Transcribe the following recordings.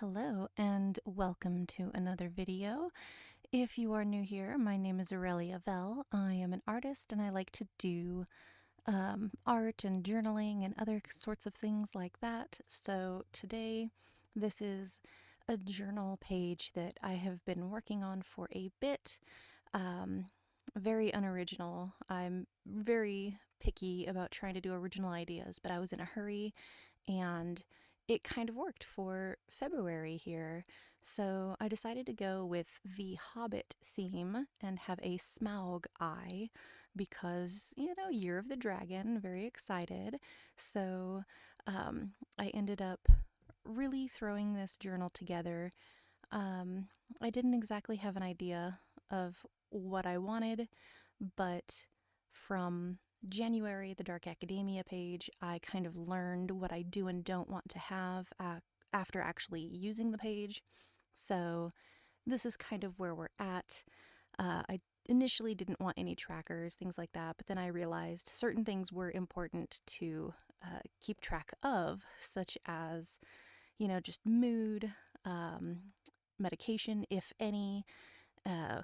Hello and welcome to another video. If you are new here, my name is 𝐏𝐀𝐏𝐓. I am an artist and I like to do art and journaling and other sorts of things like that. So today, this is a journal page that I have been working on for a bit. Very unoriginal. I'm very picky about trying to do original ideas, but I was in a hurry and it kind of worked for February here. So I decided to go with the Hobbit theme and have a Smaug eye because, Year of the Dragon, very excited. So I ended up really throwing this journal together. I didn't exactly have an idea of what I wanted, but from January, the Dark Academia page, I kind of learned what I do and don't want to have after actually using the page. So this is kind of where we're at. I initially didn't want any trackers, things like that, but then I realized certain things were important to keep track of, such as, just mood, medication, if any,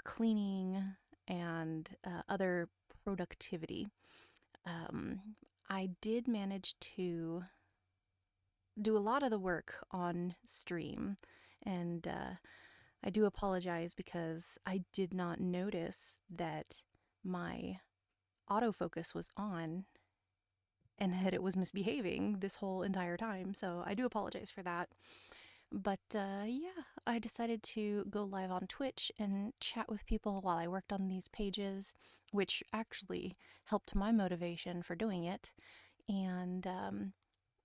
cleaning, and other productivity. I did manage to do a lot of the work on stream, and I do apologize because I did not notice that my autofocus was on and that it was misbehaving this whole entire time, so I do apologize for that. But yeah, I decided to go live on Twitch and chat with people while I worked on these pages, which actually helped my motivation for doing it. And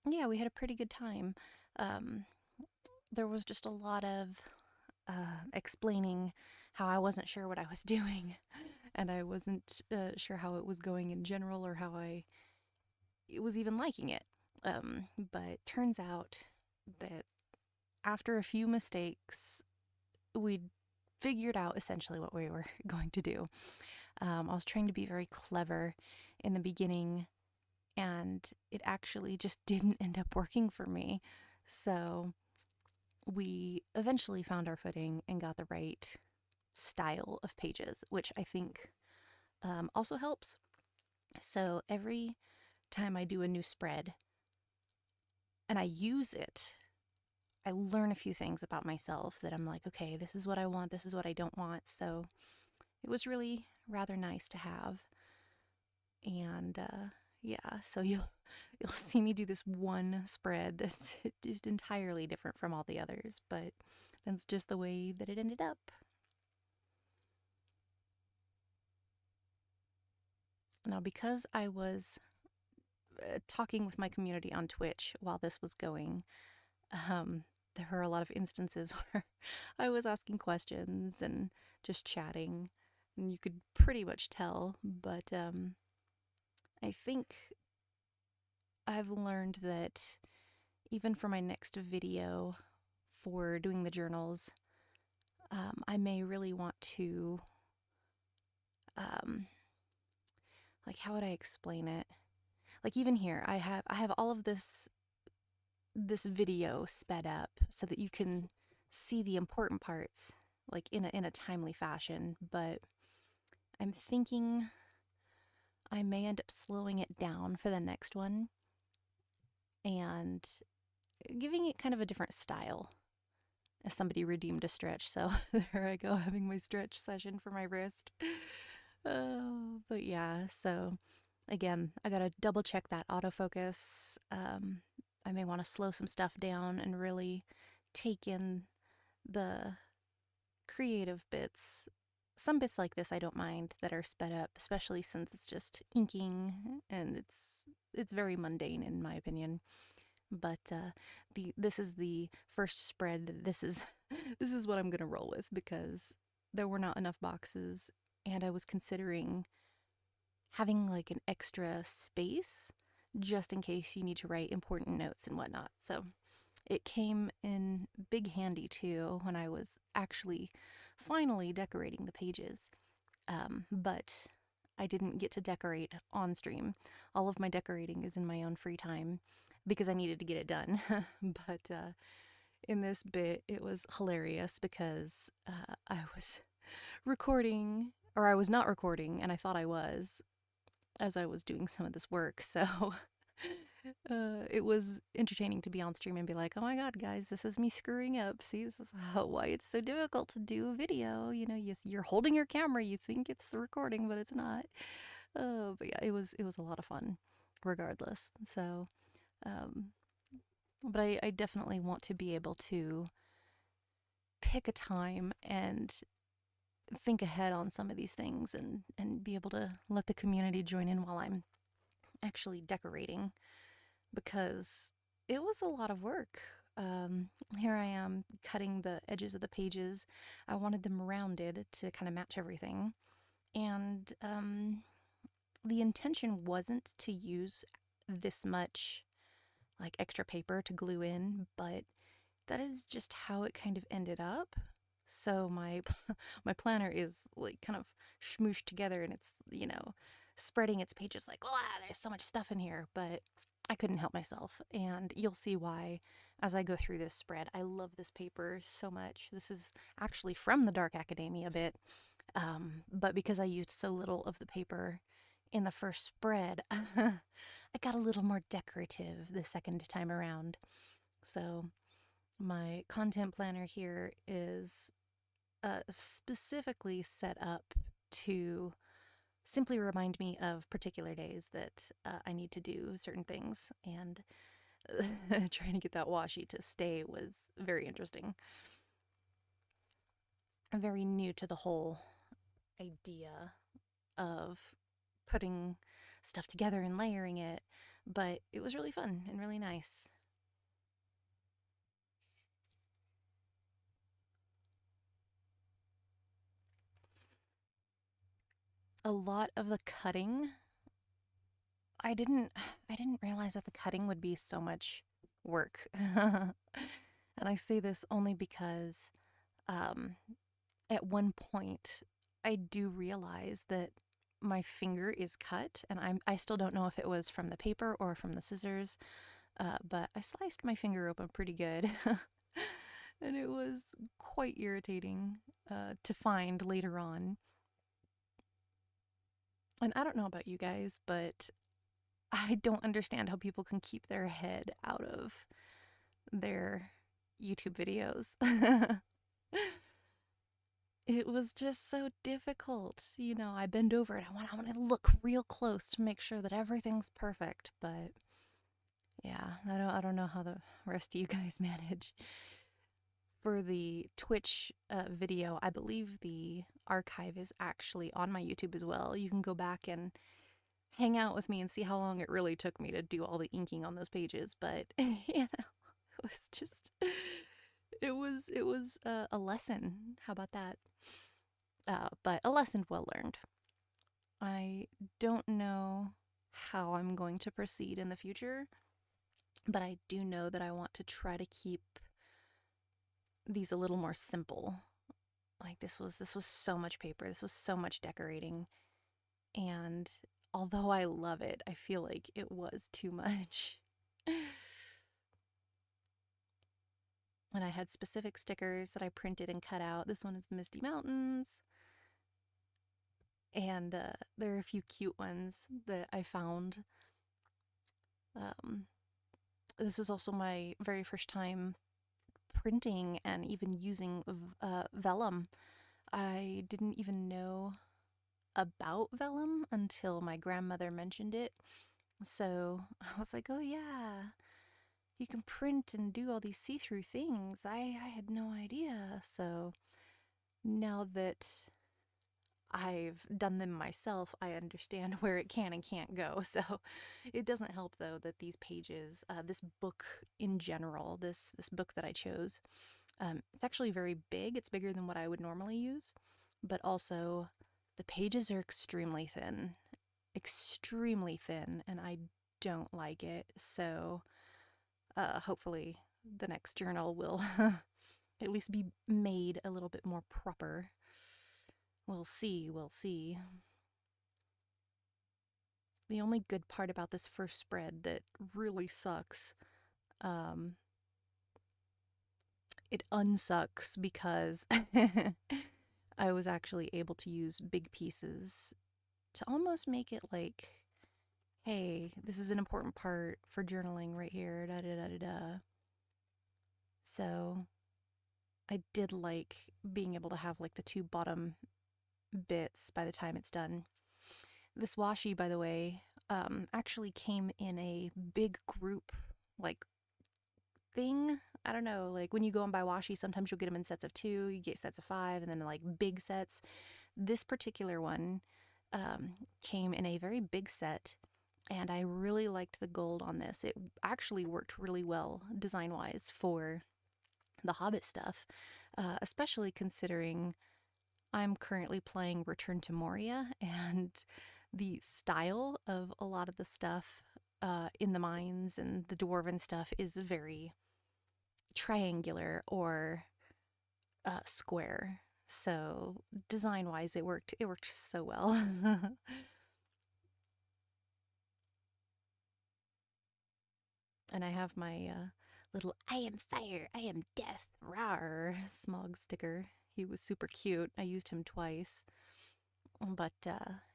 yeah, we had a pretty good time. There was just a lot of explaining how I wasn't sure what I was doing, and I wasn't sure how it was going in general or how I was even liking it. But turns out that after a few mistakes, we figured out essentially what we were going to do. I was trying to be very clever in the beginning, and it actually just didn't end up working for me. So we eventually found our footing and got the right style of pages, which I think also helps. So every time I do a new spread and I use it, I learn a few things about myself that I'm like, okay, this is what I want, this is what I don't want. So it was really rather nice to have. And yeah, so you'll see me do this one spread that's just entirely different from all the others, but that's just the way that it ended up. Now, because I was talking with my community on Twitch while this was going, there were a lot of instances where I was asking questions and just chatting, and you could pretty much tell, but I think I've learned that even for my next video for doing the journals, I may really want to, like, how would I explain it? Like, even here, I have all of this video sped up so that you can see the important parts, like in a timely fashion, but I'm thinking I may end up slowing it down for the next one and giving it kind of a different style. As somebody redeemed a stretch, so there I go, having my stretch session for my wrist. But yeah, so again, I gotta double check that autofocus. I may want to slow some stuff down and really take in the creative bits. Some bits like this I don't mind that are sped up, especially since it's just inking and it's very mundane in my opinion. But this is the first spread. This is what I'm gonna roll with because there were not enough boxes, and I was considering having like an extra space just in case you need to write important notes and whatnot. So it came in big handy too when I was actually finally decorating the pages. But I didn't get to decorate on stream. All of my decorating is in my own free time because I needed to get it done. But in this bit, it was hilarious because I was recording, or I was not recording, and I thought I was as I was doing some of this work. So it was entertaining to be on stream and be like, oh my god, guys, this is me screwing up. See, this is why it's so difficult to do a video. You know, you're holding your camera, you think it's recording, but it's not. But yeah, it was a lot of fun, regardless. So, but I definitely want to be able to pick a time and think ahead on some of these things and be able to let the community join in while I'm actually decorating, because it was a lot of work. Here I am cutting the edges of the pages. I wanted them rounded to kind of match everything. And the intention wasn't to use this much like extra paper to glue in, but that is just how it kind of ended up. So my planner is like kind of smooshed together, and it's, you know, spreading its pages like, wow, there's so much stuff in here, but I couldn't help myself, and you'll see why as I go through this spread. I love this paper so much. This is actually from the Dark Academia bit, but because I used so little of the paper in the first spread, I got a little more decorative the second time around. So my content planner here is specifically set up to simply remind me of particular days that I need to do certain things, and trying to get that washi to stay was very interesting. I'm very new to the whole idea of putting stuff together and layering it, but it was really fun and really nice. A lot of the cutting, I didn't realize that the cutting would be so much work. And I say this only because at one point I do realize that my finger is cut, and I still don't know if it was from the paper or from the scissors, but I sliced my finger open pretty good. And it was quite irritating to find later on. And I don't know about you guys, but I don't understand how people can keep their head out of their YouTube videos. It was just so difficult. You know, I bend over and I want to look real close to make sure that everything's perfect, but yeah, I don't know how the rest of you guys manage. For the Twitch video, I believe the archive is actually on my YouTube as well. You can go back and hang out with me and see how long it really took me to do all the inking on those pages, but you know, it was just it was a lesson. How about that? But a lesson well learned. I don't know how I'm going to proceed in the future, but I do know that I want to try to keep these a little more simple. Like this was so much paper, this was so much decorating, and although I love it, I feel like it was too much. And I had specific stickers that I printed and cut out. This one is the Misty Mountains, and there are a few cute ones that I found. This is also my very first time printing and even using vellum. I didn't even know about vellum until my grandmother mentioned it. So I was like, oh yeah, you can print and do all these see-through things. I had no idea. So now that I've done them myself, I understand where it can and can't go. So it doesn't help, though, that these pages, this book in general, this book that I chose, it's actually very big. It's bigger than what I would normally use, but also the pages are extremely thin, and I don't like it. So hopefully the next journal will at least be made a little bit more proper. We'll see, we'll see. The only good part about this first spread that really sucks it unsucks because I was actually able to use big pieces to almost make it like, hey, this is an important part for journaling right here, da da da da da. So I did like being able to have like the two bottom bits by the time it's done. This washi, by the way, actually came in a big group like thing. I don't know, like when you go and buy washi, sometimes you'll get them in sets of 2, you get sets of 5, and then like big sets. This particular one came in a very big set, and I really liked the gold on this. It actually worked really well design-wise for the Hobbit stuff, especially considering I'm currently playing Return to Moria, and the style of a lot of the stuff in the mines and the dwarven stuff is very triangular or square. So design-wise, it worked. It worked so well. And I have my little "I am fire, I am death, rawr" Smog sticker. He was super cute. I used him twice. But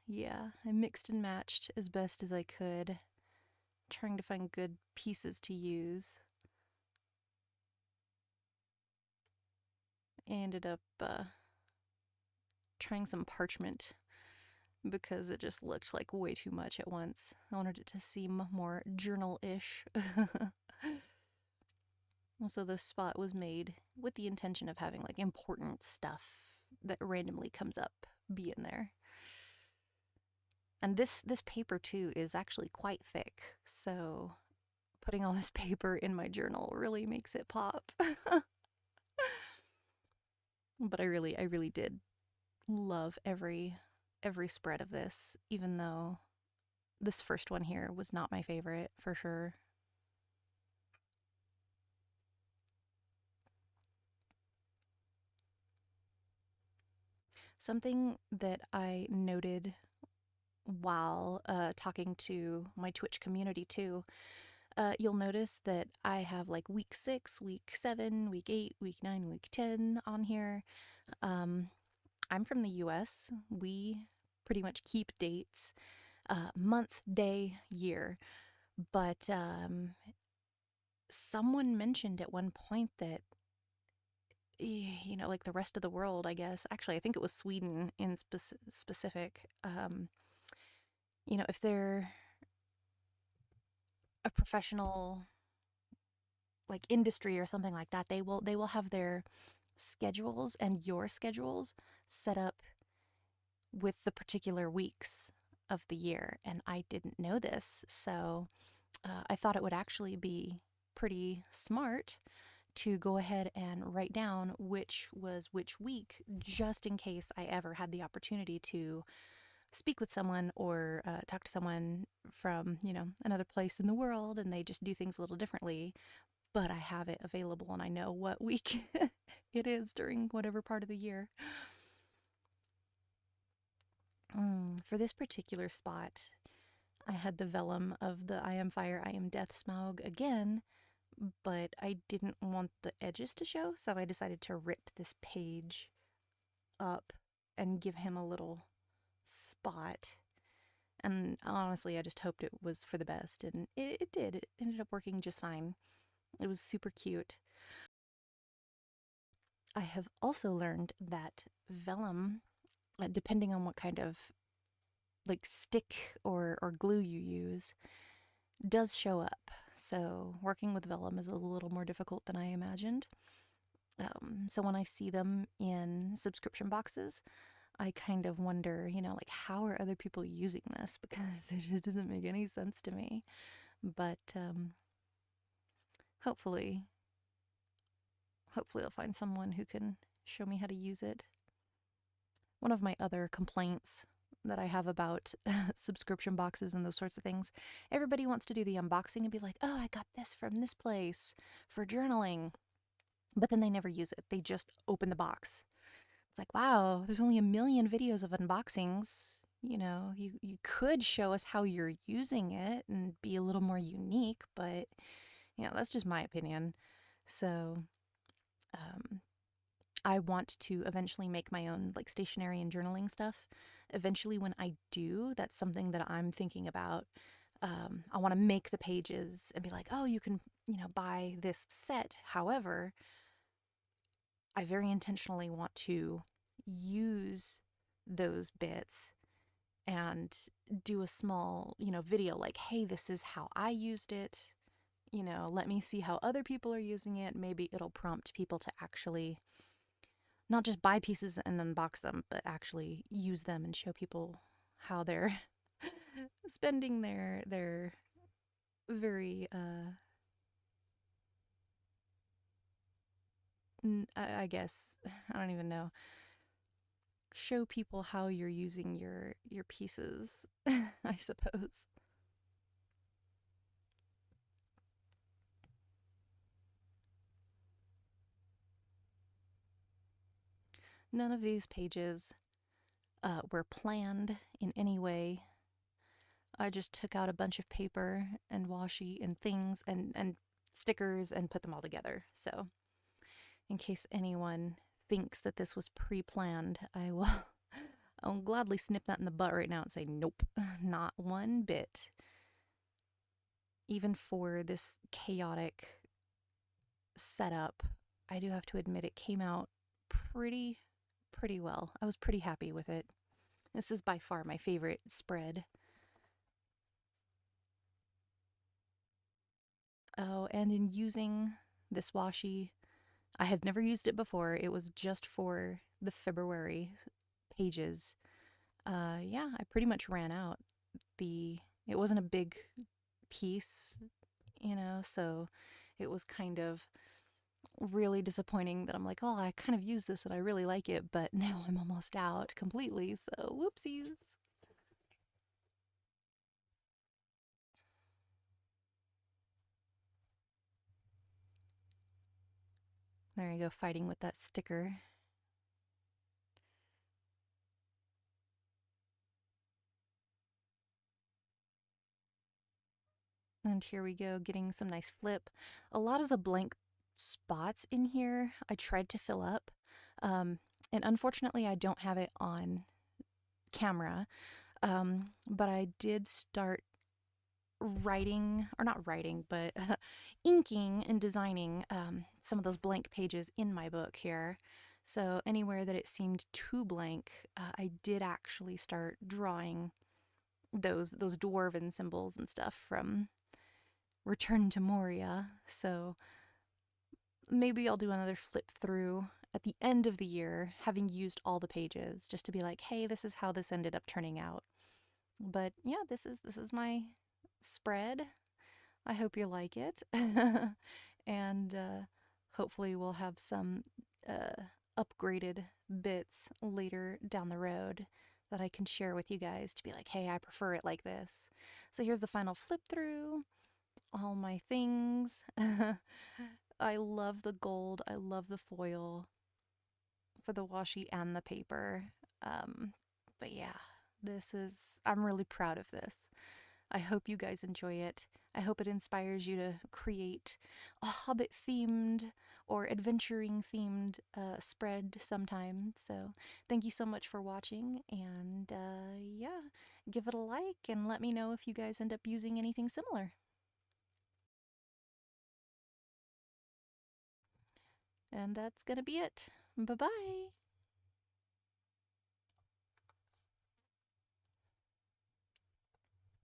yeah, I mixed and matched as best as I could, trying to find good pieces to use. I ended up trying some parchment because it just looked like way too much at once. I wanted it to seem more journal-ish. Also, this spot was made with the intention of having like important stuff that randomly comes up be in there. And this paper too is actually quite thick, so putting all this paper in my journal really makes it pop. But I really did love every spread of this, even though this first one here was not my favorite for sure. Something that I noted while talking to my Twitch community too, you'll notice that I have like week 6, week 7, week 8, week 9, week 10 on here. I'm from the US. We pretty much keep dates, month, day, year. But someone mentioned at one point that, you know, like the rest of the world, I guess. Actually, I think it was Sweden in specific. You know, if they're a professional like industry or something like that, they will have their schedules and your schedules set up with the particular weeks of the year, and I didn't know this, so I thought it would actually be pretty smart to go ahead and write down which was which week, just in case I ever had the opportunity to speak with someone or talk to someone from, you know, another place in the world and they just do things a little differently, but I have it available and I know what week it is during whatever part of the year. For this particular spot, I had the vellum of the "I am fire, I am death" Smaug again, but I didn't want the edges to show, so I decided to rip this page up and give him a little spot. And honestly, I just hoped it was for the best, and it did. It ended up working just fine. It was super cute. I have also learned that vellum, depending on what kind of like stick or glue you use, does show up. So working with vellum is a little more difficult than I imagined. So when I see them in subscription boxes, I kind of wonder, you know, like how are other people using this? Because it just doesn't make any sense to me. But hopefully I'll find someone who can show me how to use it. One of my other complaints that I have about subscription boxes and those sorts of things, everybody wants to do the unboxing and be like, oh, I got this from this place for journaling. But then they never use it. They just open the box. It's like, wow, there's only a million videos of unboxings. You know, you could show us how you're using it and be a little more unique, but, you know, that's just my opinion. So I want to eventually make my own like stationery and journaling stuff. Eventually, when I do, that's something that I'm thinking about. I want to make the pages and be like, oh, you can, buy this set. However, I very intentionally want to use those bits and do a small, video like, hey, this is how I used it. Let me see how other people are using it. Maybe it'll prompt people to actually not just buy pieces and unbox them, but actually use them and show people how they're spending their very I guess I don't even know. Show people how you're using your pieces, I suppose. None of these pages were planned in any way. I just took out a bunch of paper and washi and things and stickers and put them all together. So, in case anyone thinks that this was pre-planned, I'll gladly snip that in the butt right now and say nope, not one bit. Even for this chaotic setup, I do have to admit it came out pretty well. I was pretty happy with it. This is by far my favorite spread. Oh, and in using this washi, I have never used it before. It was just for the February pages. Yeah, I pretty much ran out. It wasn't a big piece, so it was kind of really disappointing that I'm like, oh, I kind of use this and I really like it, but now I'm almost out completely, so whoopsies. There you go, fighting with that sticker. And here we go, getting some nice flip. A lot of the blank spots in here I tried to fill up, and unfortunately I don't have it on camera, but I did start writing, or not writing, but inking and designing some of those blank pages in my book here. So anywhere that it seemed too blank, I did actually start drawing those dwarven symbols and stuff from Return to Moria. So maybe I'll do another flip through at the end of the year, having used all the pages, just to be like, hey, this is how this ended up turning out. But yeah, this is my spread. I hope you like it. And hopefully we'll have some upgraded bits later down the road that I can share with you guys to be like, hey, I prefer it like this. So here's the final flip through. All my things. I love the gold. I love the foil for the washi and the paper. But yeah, I'm really proud of this. I hope you guys enjoy it. I hope it inspires you to create a Hobbit themed or adventuring themed spread sometime. So thank you so much for watching, and yeah, give it a like and let me know if you guys end up using anything similar. And that's gonna be it. Bye bye.